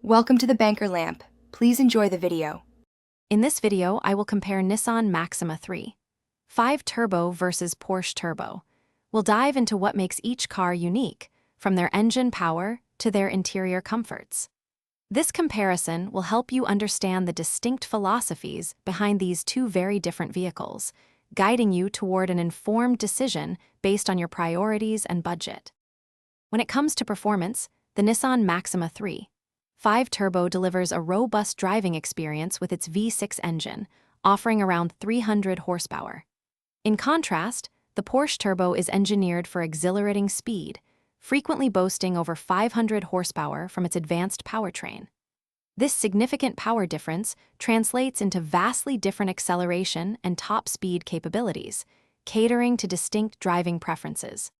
Welcome to the Banker Lamp. Please enjoy the video. In this video, I will compare Nissan Maxima 3.5 Turbo versus Porsche Turbo. We'll dive into what makes each car unique, from their engine power to their interior comforts. This comparison will help you understand the distinct philosophies behind these two very different vehicles, guiding you toward an informed decision based on your priorities and budget. When it comes to performance, the Nissan Maxima 3.5 Turbo delivers a robust driving experience with its V6 engine, offering around 300 horsepower. In contrast, the Porsche Turbo is engineered for exhilarating speed, frequently boasting over 500 horsepower from its advanced powertrain. This significant power difference translates into vastly different acceleration and top speed capabilities, catering to distinct driving preferences.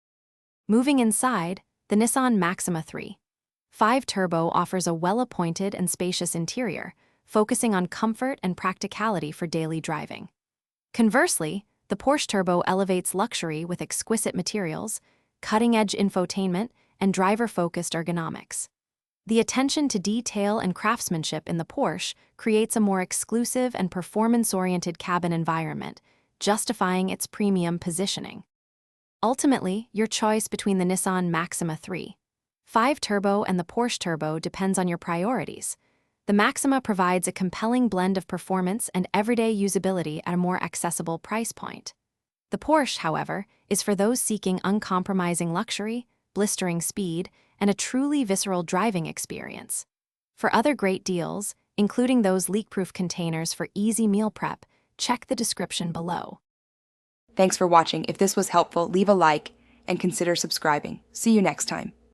Moving inside, the Nissan Maxima 3.5 Turbo offers a well-appointed and spacious interior, focusing on comfort and practicality for daily driving. Conversely, the Porsche Turbo elevates luxury with exquisite materials, cutting-edge infotainment, and driver-focused ergonomics. The attention to detail and craftsmanship in the Porsche creates a more exclusive and performance-oriented cabin environment, justifying its premium positioning. Ultimately, your choice between the Nissan Maxima 3.5 Turbo and the Porsche Turbo depends on your priorities. The Maxima provides a compelling blend of performance and everyday usability at a more accessible price point. The Porsche, however, is for those seeking uncompromising luxury, blistering speed, and a truly visceral driving experience. For other great deals, including those leak-proof containers for easy meal prep, check the description below. Thanks for watching. If this was helpful, leave a like and consider subscribing. See you next time.